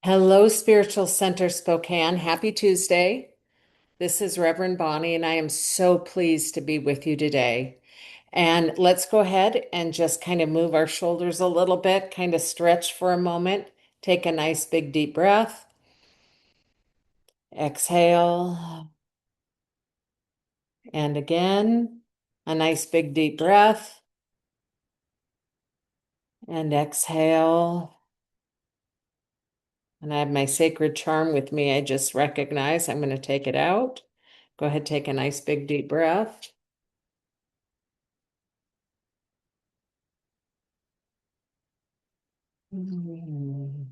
Hello, Spiritual Center Spokane. Happy Tuesday. This is Reverend Bonnie, and I am so pleased to be with you today. And let's go ahead and just kind of move our shoulders a little bit, kind of stretch for a moment. Take a nice big deep breath. Exhale. And again, a nice big deep breath. And exhale. And I have my sacred charm with me. I just recognize I'm going to take it out. Go ahead, take a nice big deep breath. Mm.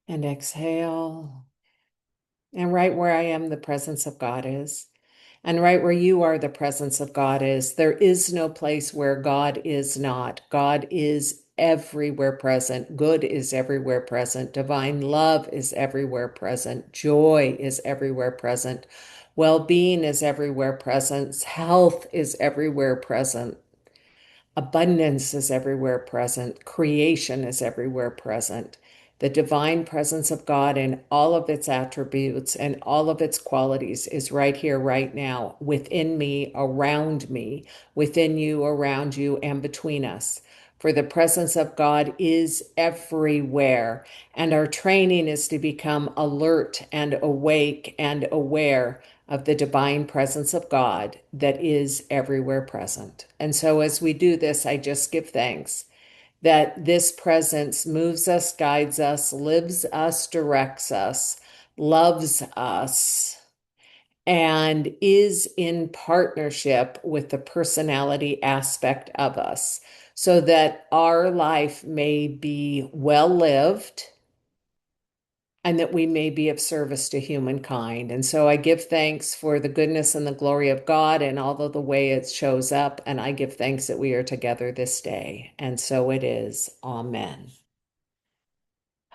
And exhale. And right where I am, the presence of God is. And right where you are, the presence of God is. There is no place where God is not. God is everywhere present. Good is everywhere present. Divine love is everywhere present. Joy is everywhere present. Well-being is everywhere present. Health is everywhere present. Abundance is everywhere present. Creation is everywhere present. The divine presence of God in all of its attributes and all of its qualities is right here, right now, within me, around me, within you, around you, and between us. For the presence of God is everywhere. And our training is to become alert and awake and aware of the divine presence of God that is everywhere present. And so as we do this, I just give thanks that this presence moves us, guides us, lives us, directs us, loves us, and is in partnership with the personality aspect of us so that our life may be well lived and that we may be of service to humankind. And so I give thanks for the goodness and the glory of God and all of the way it shows up. And I give thanks that we are together this day. And so it is. Amen.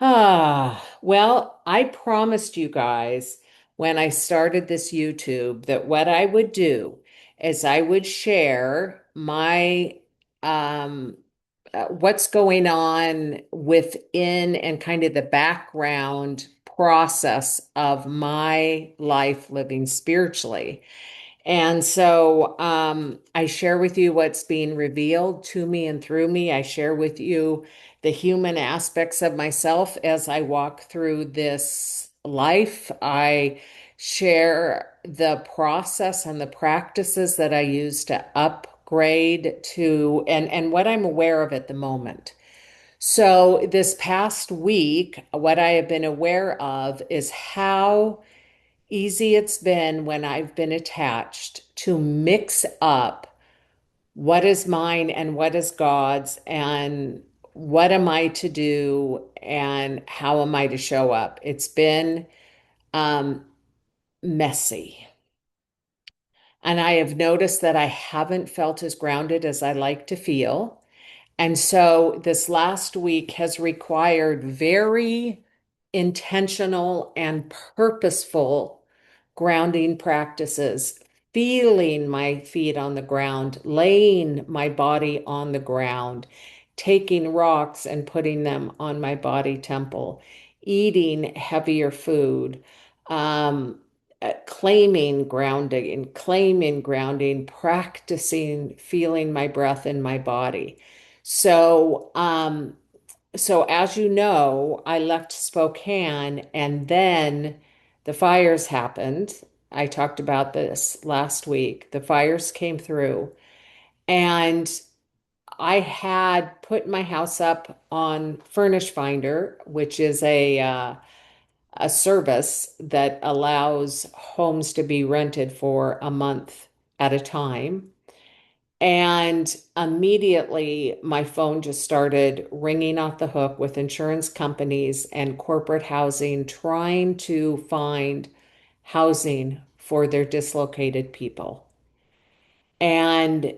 Well, I promised you guys when I started this YouTube that what I would do is I would share my um what's going on within and kind of the background process of my life living spiritually. And so I share with you what's being revealed to me and through me. I share with you the human aspects of myself as I walk through this life. I share the process and the practices that I use to upgrade to and what I'm aware of at the moment. So this past week, what I have been aware of is how easy it's been when I've been attached to mix up what is mine and what is God's and what am I to do and how am I to show up. It's been um, messy. And I have noticed that I haven't felt as grounded as I like to feel. And so this last week has required very intentional and purposeful grounding practices, feeling my feet on the ground, laying my body on the ground, taking rocks and putting them on my body temple, eating heavier food, um, claiming grounding, practicing feeling my breath in my body. So, so as you know, I left Spokane and then the fires happened. I talked about this last week. The fires came through and I had put my house up on Furnish Finder, which is a service that allows homes to be rented for a month at a time. And immediately my phone just started ringing off the hook with insurance companies and corporate housing trying to find housing for their dislocated people. And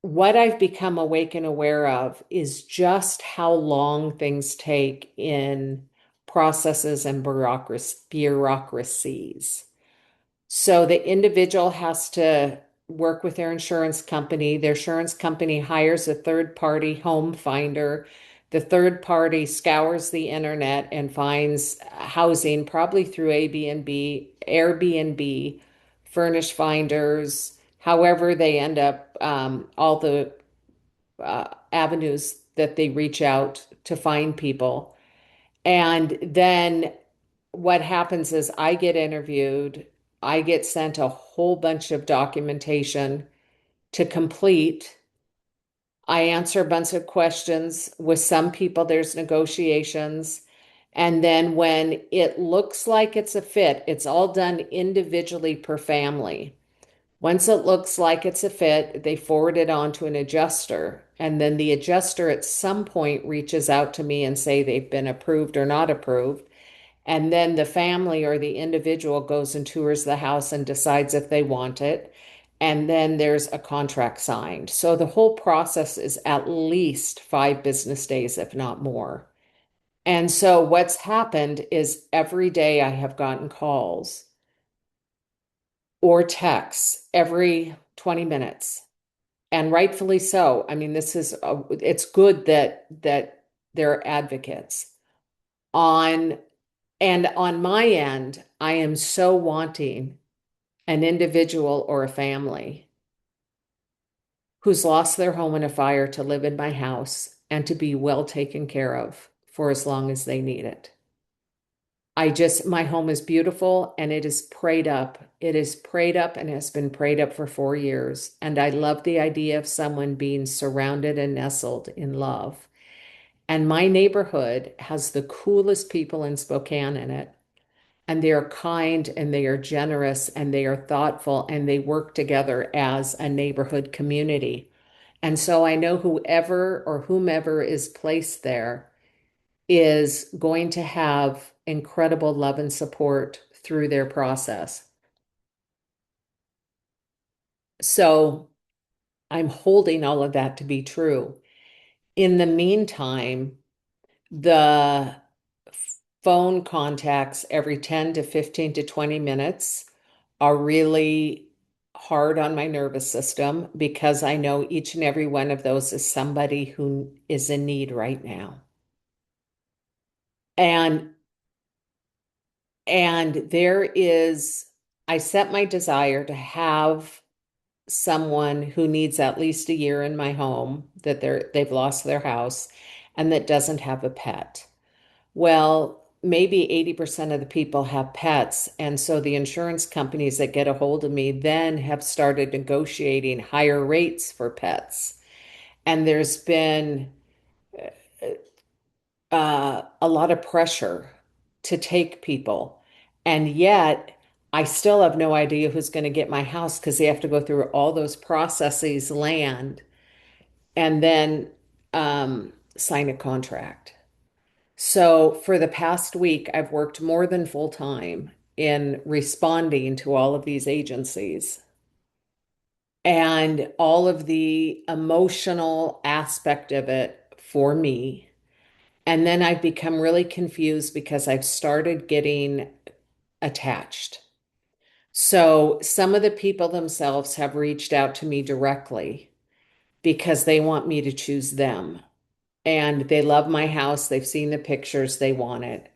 what I've become awake and aware of is just how long things take in processes and bureaucracies. So the individual has to work with their insurance company. Their insurance company hires a third party home finder. The third party scours the internet and finds housing, probably through Airbnb, furnish finders, however they end up, all the avenues that they reach out to find people. And then what happens is I get interviewed, I get sent a whole bunch of documentation to complete. I answer a bunch of questions. With some people, there's negotiations. And then when it looks like it's a fit, it's all done individually per family. Once it looks like it's a fit, they forward it on to an adjuster. And then the adjuster at some point reaches out to me and say they've been approved or not approved. And then the family or the individual goes and tours the house and decides if they want it. And then there's a contract signed. So the whole process is at least 5 business days, if not more. And so what's happened is every day I have gotten calls or texts every 20 minutes. And rightfully so. I mean, it's good that there are advocates on. And on my end, I am so wanting an individual or a family who's lost their home in a fire to live in my house and to be well taken care of for as long as they need it. My home is beautiful and it is prayed up. It is prayed up and has been prayed up for 4 years. And I love the idea of someone being surrounded and nestled in love. And my neighborhood has the coolest people in Spokane in it. And they are kind and they are generous and they are thoughtful and they work together as a neighborhood community. And so I know whoever or whomever is placed there is going to have incredible love and support through their process. So I'm holding all of that to be true. In the meantime, the phone contacts every 10 to 15 to 20 minutes are really hard on my nervous system because I know each and every one of those is somebody who is in need right now. And I set my desire to have someone who needs at least a year in my home that they've lost their house and that doesn't have a pet. Well, maybe 80% of the people have pets. And so the insurance companies that get a hold of me then have started negotiating higher rates for pets. And there's been a lot of pressure to take people. And yet, I still have no idea who's going to get my house because they have to go through all those processes, land, and then sign a contract. So for the past week, I've worked more than full time in responding to all of these agencies and all of the emotional aspect of it for me. And then I've become really confused because I've started getting attached. So some of the people themselves have reached out to me directly because they want me to choose them. And they love my house. They've seen the pictures. They want it.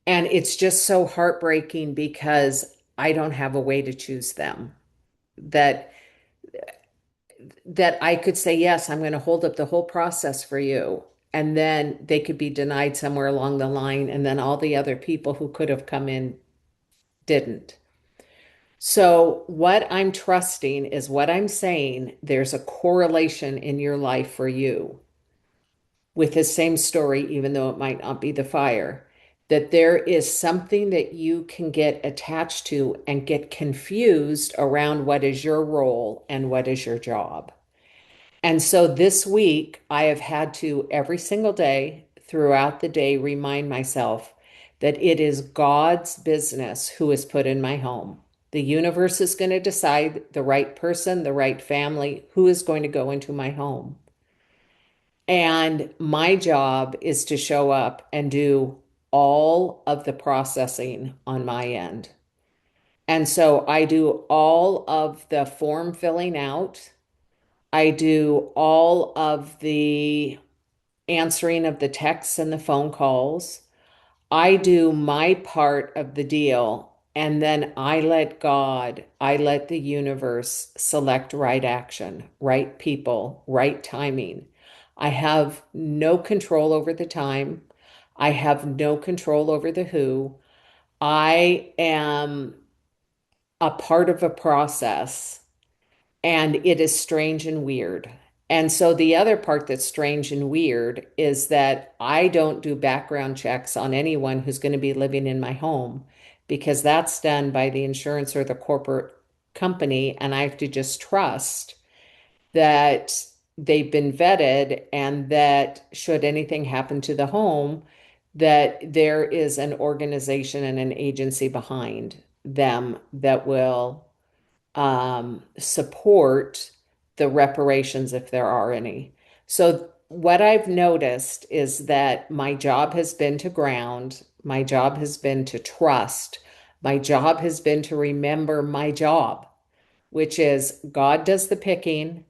And it's just so heartbreaking because I don't have a way to choose them. That that I could say, yes, I'm going to hold up the whole process for you. And then they could be denied somewhere along the line. And then all the other people who could have come in didn't. So, what I'm trusting is what I'm saying. There's a correlation in your life for you with the same story, even though it might not be the fire, that there is something that you can get attached to and get confused around what is your role and what is your job. And so this week, I have had to every single day throughout the day remind myself that it is God's business who is put in my home. The universe is going to decide the right person, the right family, who is going to go into my home. And my job is to show up and do all of the processing on my end. And so I do all of the form filling out. I do all of the answering of the texts and the phone calls. I do my part of the deal, and then I let God, I let the universe select right action, right people, right timing. I have no control over the time. I have no control over the who. I am a part of a process, and it is strange and weird. And so the other part that's strange and weird is that I don't do background checks on anyone who's going to be living in my home because that's done by the insurance or the corporate company. And I have to just trust that they've been vetted and that should anything happen to the home, that there is an organization and an agency behind them that will support the reparations if there are any. So, what I've noticed is that my job has been to ground, my job has been to trust, my job has been to remember my job, which is God does the picking,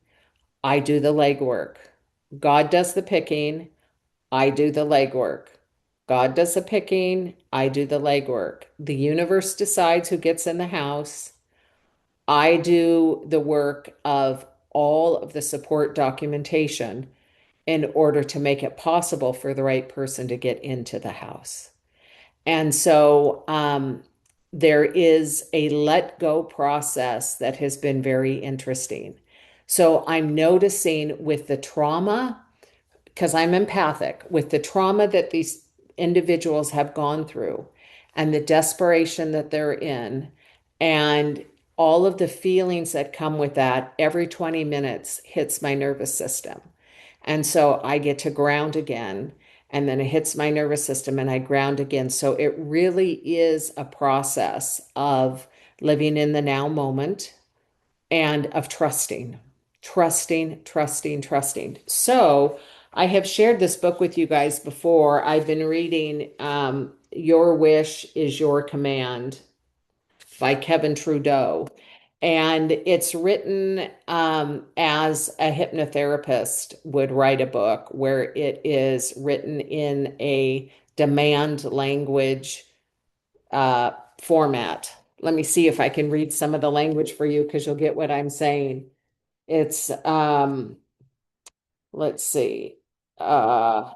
I do the legwork. God does the picking, I do the legwork. God does the picking, I do the legwork. The universe decides who gets in the house. I do the work of all of the support documentation in order to make it possible for the right person to get into the house. And so there is a let go process that has been very interesting. So I'm noticing with the trauma, because I'm empathic, with the trauma that these individuals have gone through and the desperation that they're in, and all of the feelings that come with that, every 20 minutes hits my nervous system. And so I get to ground again, and then it hits my nervous system and I ground again. So it really is a process of living in the now moment and of trusting, trusting, trusting, trusting. So I have shared this book with you guys before. I've been reading Your Wish is Your Command by Kevin Trudeau. And it's written as a hypnotherapist would write a book, where it is written in a demand language uh, format. Let me see if I can read some of the language for you because you'll get what I'm saying. It's let's see. Uh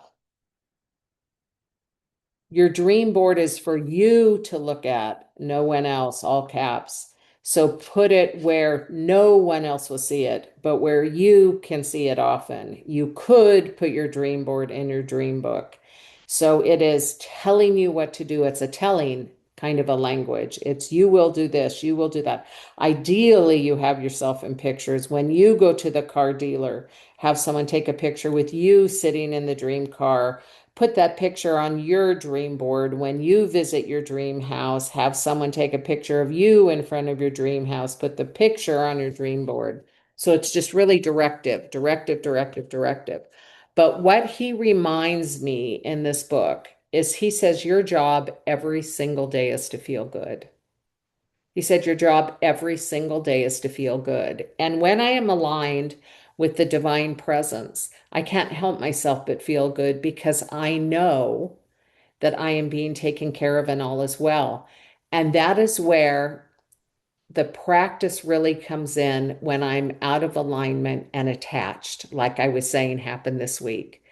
your dream board is for you to look at, no one else, all caps. So put it where no one else will see it, but where you can see it often. You could put your dream board in your dream book. So it is telling you what to do. It's a telling kind of a language. It's you will do this, you will do that. Ideally, you have yourself in pictures. When you go to the car dealer, have someone take a picture with you sitting in the dream car. Put that picture on your dream board. When you visit your dream house, have someone take a picture of you in front of your dream house. Put the picture on your dream board. So it's just really directive, directive, directive, directive. But what he reminds me in this book is he says, your job every single day is to feel good. He said, your job every single day is to feel good. And when I am aligned with the divine presence, I can't help myself but feel good because I know that I am being taken care of and all is well. And that is where the practice really comes in, when I'm out of alignment and attached, like I was saying happened this week.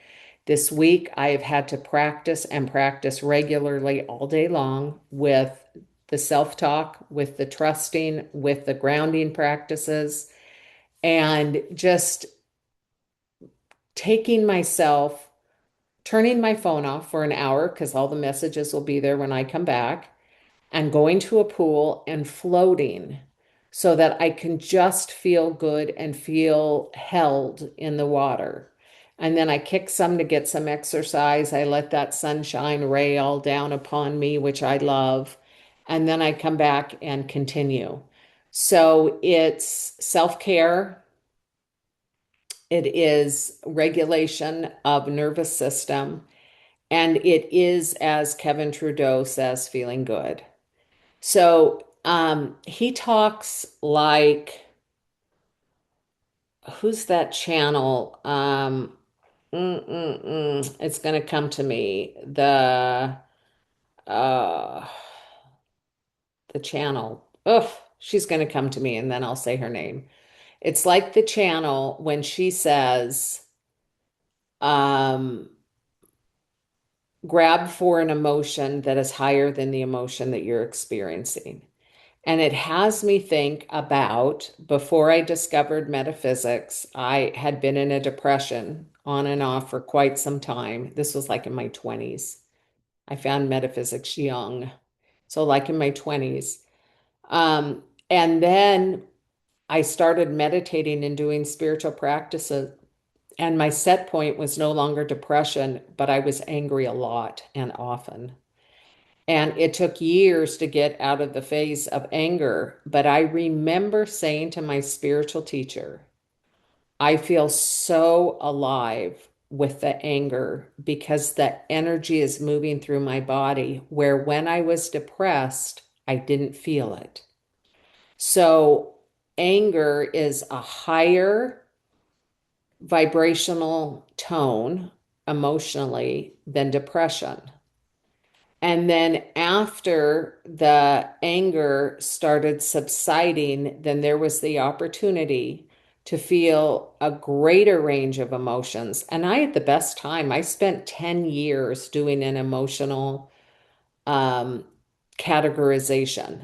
This week, I have had to practice and practice regularly all day long with the self talk, with the trusting, with the grounding practices, and just taking myself, turning my phone off for an hour because all the messages will be there when I come back, and going to a pool and floating so that I can just feel good and feel held in the water. And then I kick some to get some exercise. I let that sunshine ray all down upon me, which I love. And then I come back and continue. So it's self-care. It is regulation of nervous system. And it is, as Kevin Trudeau says, feeling good. So he talks like, who's that channel? It's gonna come to me. Uh the channel. Ugh, she's gonna come to me and then I'll say her name. It's like the channel when she says, um, grab for an emotion that is higher than the emotion that you're experiencing. And it has me think about before I discovered metaphysics, I had been in a depression on and off for quite some time. This was like in my 20s. I found metaphysics young. So, like in my 20s. And then I started meditating and doing spiritual practices. And my set point was no longer depression, but I was angry a lot and often. And it took years to get out of the phase of anger. But I remember saying to my spiritual teacher, I feel so alive with the anger because the energy is moving through my body, where when I was depressed, I didn't feel it. So anger is a higher vibrational tone emotionally than depression. And then after the anger started subsiding, then there was the opportunity to feel a greater range of emotions. And I had the best time. I spent 10 years doing an emotional um, categorization.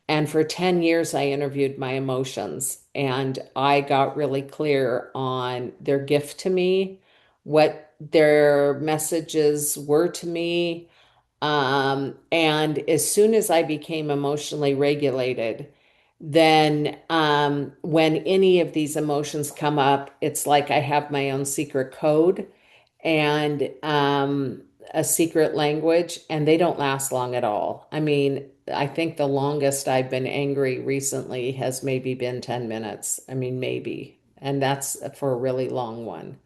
And for 10 years, I interviewed my emotions and I got really clear on their gift to me, what their messages were to me. And as soon as I became emotionally regulated, then when any of these emotions come up, it's like I have my own secret code and a secret language, and they don't last long at all. I mean, I think the longest I've been angry recently has maybe been 10 minutes. I mean, maybe. And that's for a really long one.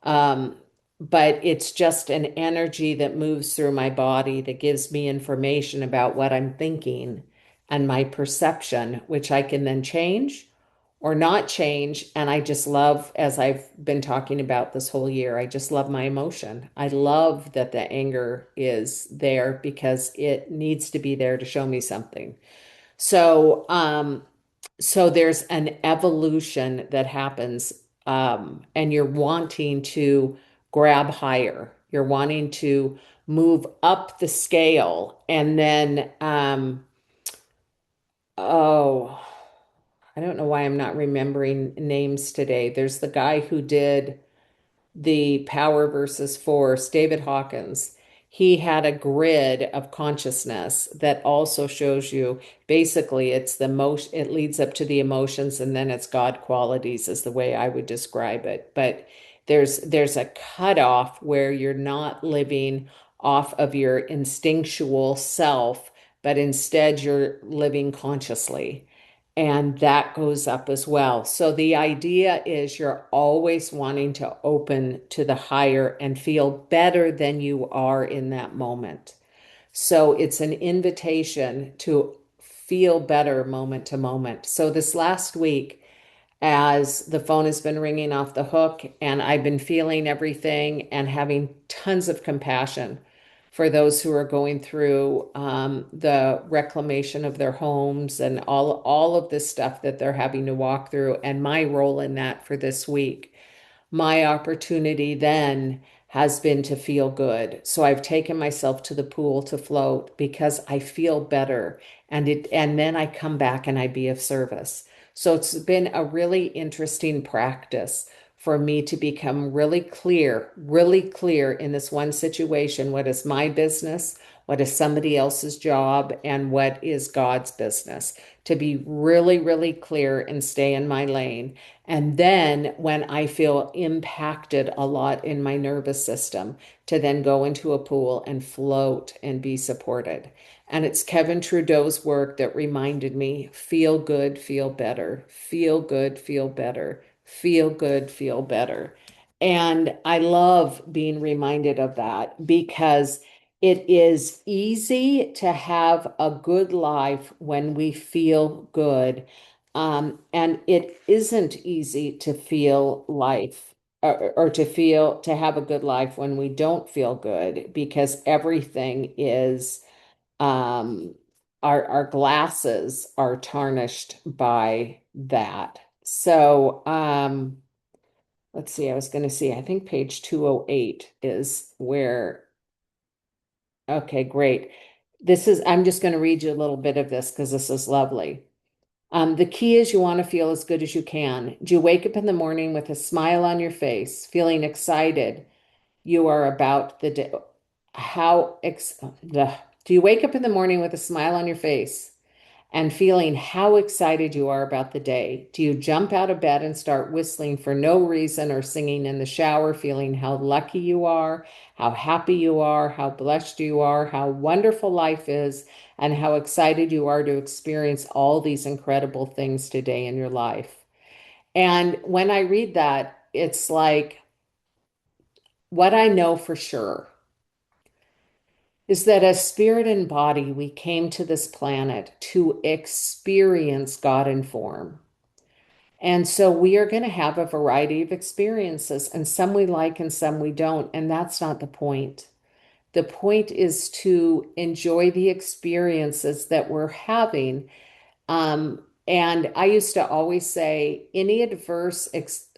Um, but it's just an energy that moves through my body that gives me information about what I'm thinking and my perception, which I can then change or not change. And I just love, as I've been talking about this whole year, I just love my emotion. I love that the anger is there because it needs to be there to show me something. So, so there's an evolution that happens, and you're wanting to grab higher. You're wanting to move up the scale, and then, oh, I don't know why I'm not remembering names today. There's the guy who did the Power versus Force, David Hawkins, he had a grid of consciousness that also shows you basically it's the most, it leads up to the emotions and then it's God qualities is the way I would describe it. But there's a cutoff where you're not living off of your instinctual self, but instead you're living consciously. And that goes up as well. So the idea is you're always wanting to open to the higher and feel better than you are in that moment. So it's an invitation to feel better moment to moment. So this last week, as the phone has been ringing off the hook and I've been feeling everything and having tons of compassion for those who are going through the reclamation of their homes and all of this stuff that they're having to walk through and my role in that for this week. My opportunity then has been to feel good. So I've taken myself to the pool to float because I feel better and then I come back and I be of service. So it's been a really interesting practice for me to become really clear in this one situation. What is my business? What is somebody else's job? And what is God's business? To be really clear and stay in my lane. And then when I feel impacted a lot in my nervous system, to then go into a pool and float and be supported. And it's Kevin Trudeau's work that reminded me feel good, feel better, feel good, feel better, feel good, feel better. And I love being reminded of that because It is easy to have a good life when we feel good. And it isn't easy to feel life or to feel to have a good life when we don't feel good because everything is um, our glasses are tarnished by that. So let's see, I was going to see, I think page 208 is where. Okay, great. I'm just going to read you a little bit of this because this is lovely. The key is you want to feel as good as you can. Do you wake up in the morning with a smile on your face, feeling excited you are about the day? How ex the, do you wake up in the morning with a smile on your face and feeling how excited you are about the day? Do you jump out of bed and start whistling for no reason or singing in the shower, feeling how lucky you are, how happy you are, how blessed you are, how wonderful life is, and how excited you are to experience all these incredible things today in your life? And when I read that, it's like what I know for sure is that as spirit and body, we came to this planet to experience God in form. And so we are going to have a variety of experiences, and some we like and some we don't. And that's not the point. The point is to enjoy the experiences that we're having. And I used to always say, any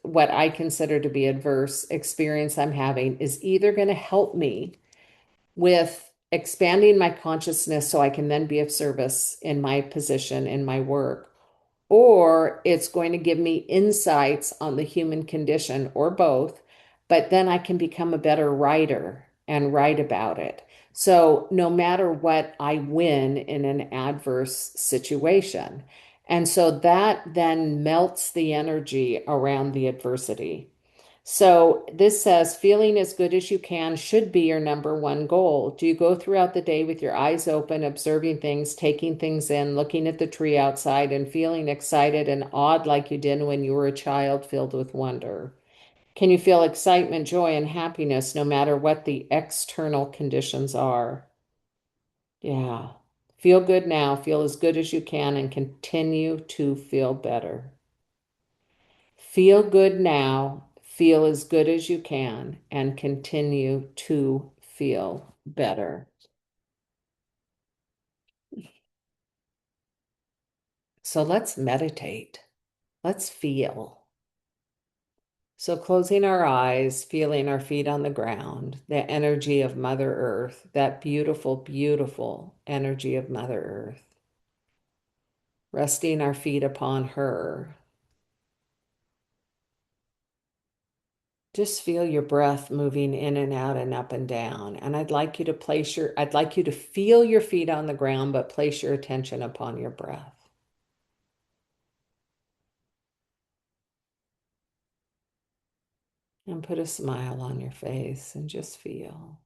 what I consider to be adverse experience I'm having is either going to help me with expanding my consciousness so I can then be of service in my position, in my work, or it's going to give me insights on the human condition, or both, but then I can become a better writer and write about it. So no matter what, I win in an adverse situation. And so that then melts the energy around the adversity. So this says feeling as good as you can should be your number one goal. Do you go throughout the day with your eyes open, observing things, taking things in, looking at the tree outside, and feeling excited and awed like you did when you were a child filled with wonder? Can you feel excitement, joy, and happiness no matter what the external conditions are? Yeah. Feel good now, feel as good as you can, and continue to feel better. Feel good now, feel as good as you can, and continue to feel better. So let's meditate. Let's feel. So closing our eyes, feeling our feet on the ground, the energy of Mother Earth, that beautiful, beautiful energy of Mother Earth. Resting our feet upon her. Just feel your breath moving in and out and up and down. And I'd like you to feel your feet on the ground, but place your attention upon your breath. And put a smile on your face and just feel.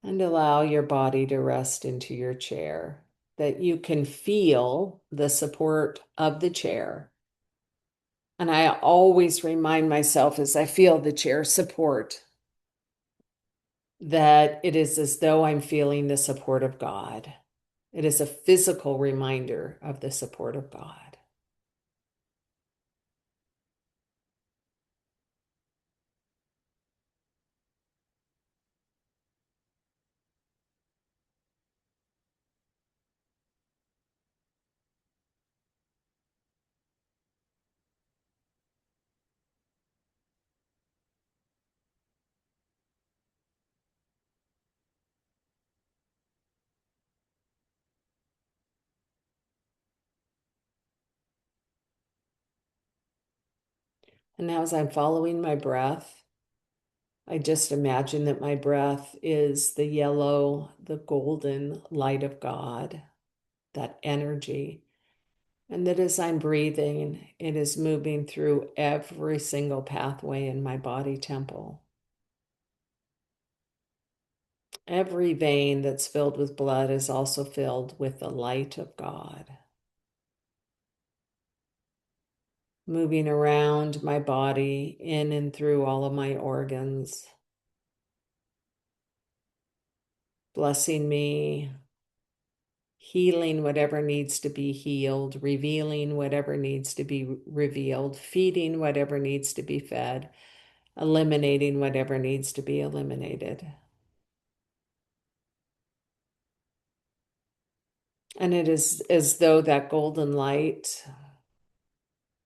And allow your body to rest into your chair, that you can feel the support of the chair. And I always remind myself as I feel the chair support that it is as though I'm feeling the support of God. It is a physical reminder of the support of God. And now, as I'm following my breath, I just imagine that my breath is the yellow, the golden light of God, that energy. And that as I'm breathing, it is moving through every single pathway in my body temple. Every vein that's filled with blood is also filled with the light of God. Moving around my body, in and through all of my organs, blessing me, healing whatever needs to be healed, revealing whatever needs to be revealed, feeding whatever needs to be fed, eliminating whatever needs to be eliminated. And it is as though that golden light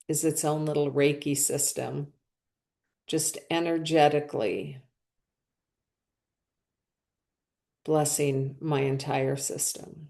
is its own little Reiki system, just energetically blessing my entire system.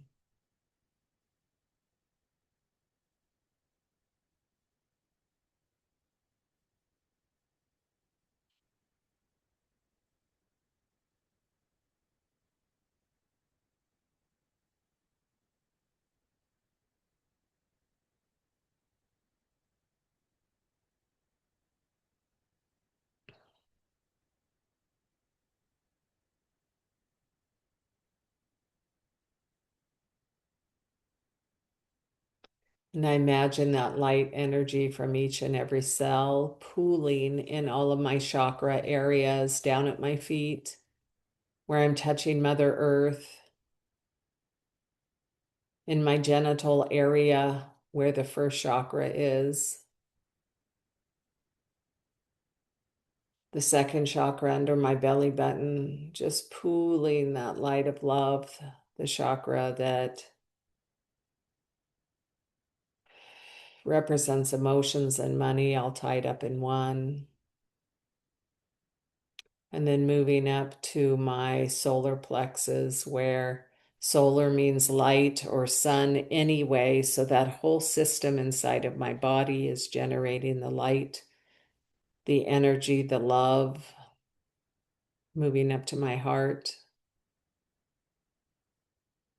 And I imagine that light energy from each and every cell pooling in all of my chakra areas down at my feet, where I'm touching Mother Earth, in my genital area, where the first chakra is, the second chakra under my belly button, just pooling that light of love, the chakra that represents emotions and money all tied up in one. And then moving up to my solar plexus, where solar means light or sun anyway. So that whole system inside of my body is generating the light, the energy, the love, moving up to my heart,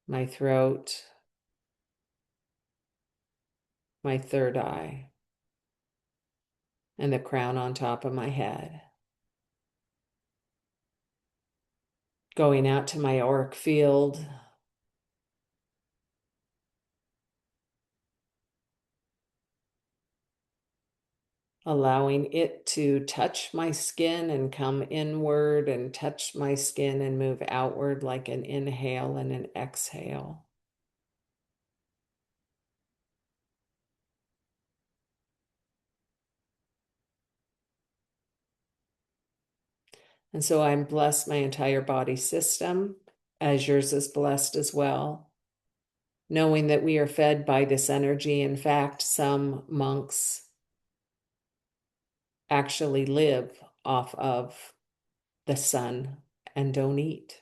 my throat, my third eye, and the crown on top of my head. Going out to my auric field, allowing it to touch my skin and come inward and touch my skin and move outward like an inhale and an exhale. And so I'm blessed my entire body system, as yours is blessed as well, knowing that we are fed by this energy. In fact, some monks actually live off of the sun and don't eat.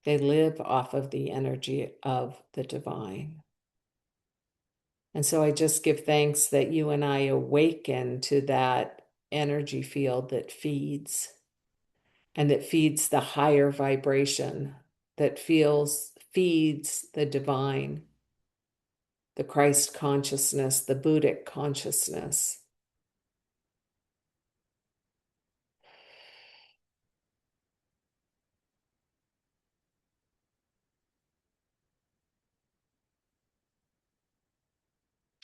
They live off of the energy of the divine. And so I just give thanks that you and I awaken to that energy field that feeds and that feeds the higher vibration, that feeds the divine, the Christ consciousness, the Buddhic consciousness.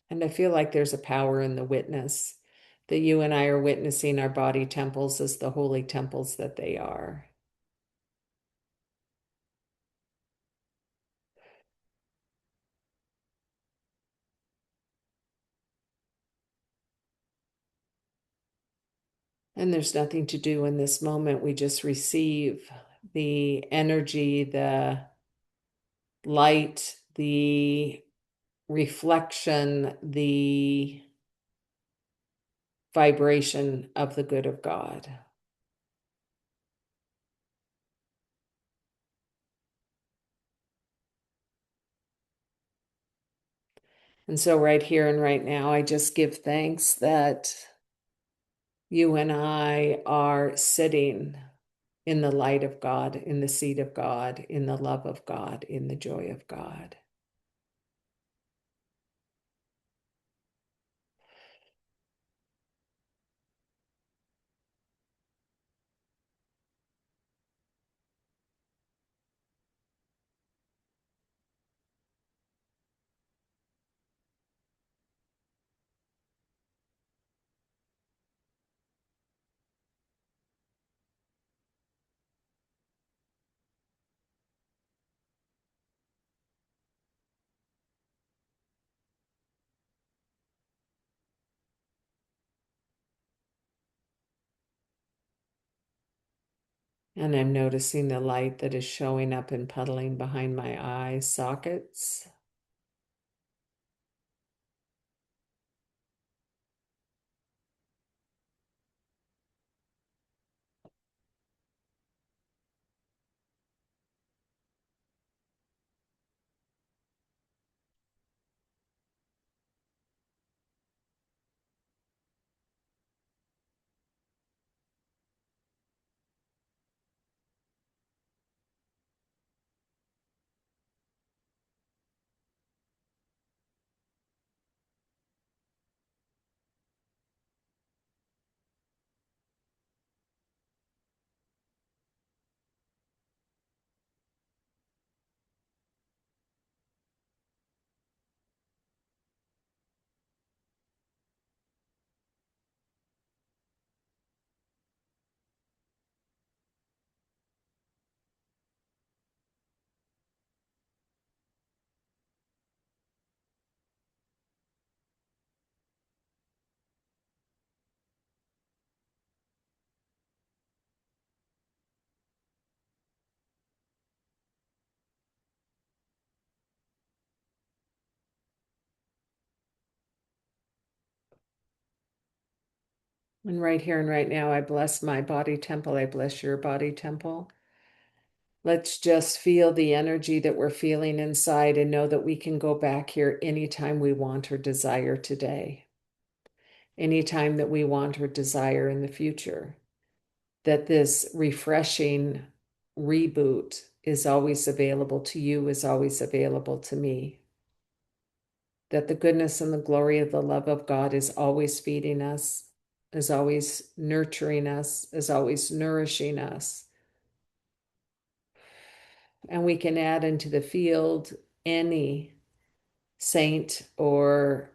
And I feel like there's a power in the witness, that you and I are witnessing our body temples as the holy temples that they are. And there's nothing to do in this moment. We just receive the energy, the light, the reflection, the vibration of the good of God. And so, right here and right now, I just give thanks that you and I are sitting in the light of God, in the seat of God, in the love of God, in the joy of God. And I'm noticing the light that is showing up and puddling behind my eye sockets. And right here and right now, I bless my body temple. I bless your body temple. Let's just feel the energy that we're feeling inside and know that we can go back here anytime we want or desire today, anytime that we want or desire in the future. That this refreshing reboot is always available to you, is always available to me. That the goodness and the glory of the love of God is always feeding us, is always nurturing us, is always nourishing us. And we can add into the field any saint or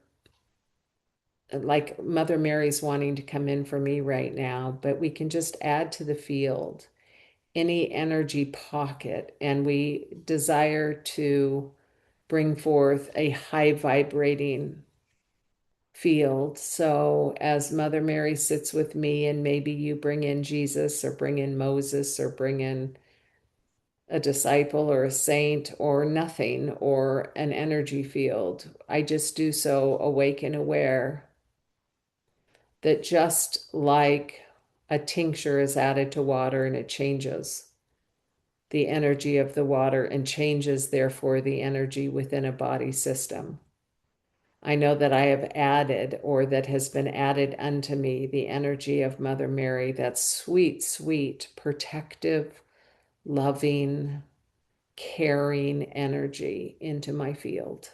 like Mother Mary's wanting to come in for me right now, but we can just add to the field any energy pocket, and we desire to bring forth a high vibrating field. So as Mother Mary sits with me, and maybe you bring in Jesus or bring in Moses or bring in a disciple or a saint or nothing or an energy field, I just do so awake and aware that just like a tincture is added to water and it changes the energy of the water and changes, therefore, the energy within a body system. I know that I have added, or that has been added unto me, the energy of Mother Mary, that sweet, sweet, protective, loving, caring energy into my field.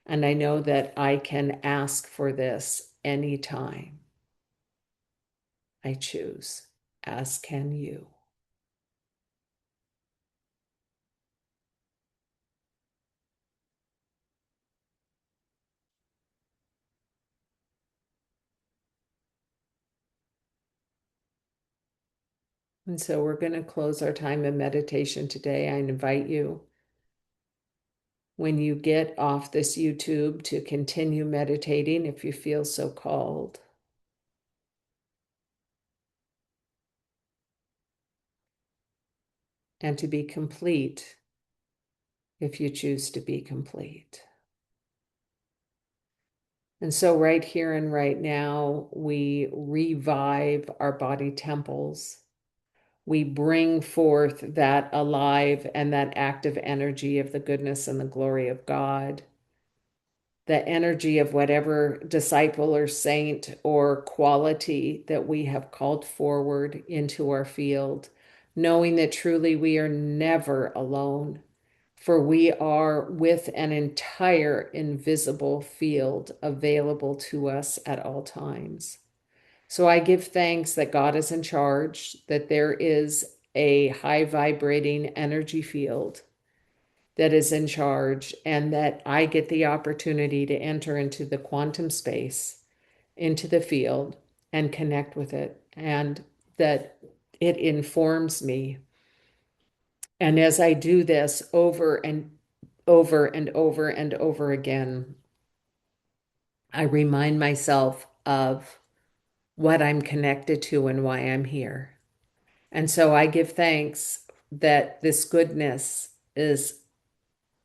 And I know that I can ask for this anytime I choose, as can you. And so we're going to close our time of meditation today. I invite you, when you get off this YouTube, to continue meditating if you feel so called, and to be complete if you choose to be complete. And so, right here and right now, we revive our body temples. We bring forth that alive and that active energy of the goodness and the glory of God, the energy of whatever disciple or saint or quality that we have called forward into our field, knowing that truly we are never alone, for we are with an entire invisible field available to us at all times. So I give thanks that God is in charge, that there is a high vibrating energy field that is in charge, and that I get the opportunity to enter into the quantum space, into the field, and connect with it, and that it informs me. And as I do this over and over and over and over again, I remind myself of what I'm connected to and why I'm here. And so I give thanks that this goodness is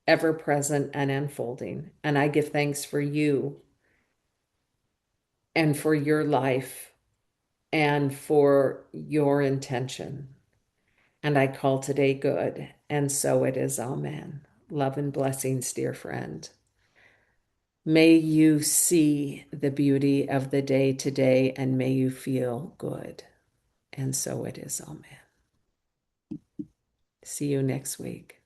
ever present and unfolding. And I give thanks for you and for your life and for your intention. And I call today good. And so it is. Amen. Love and blessings, dear friend. May you see the beauty of the day today and may you feel good. And so it is. Amen. See you next week.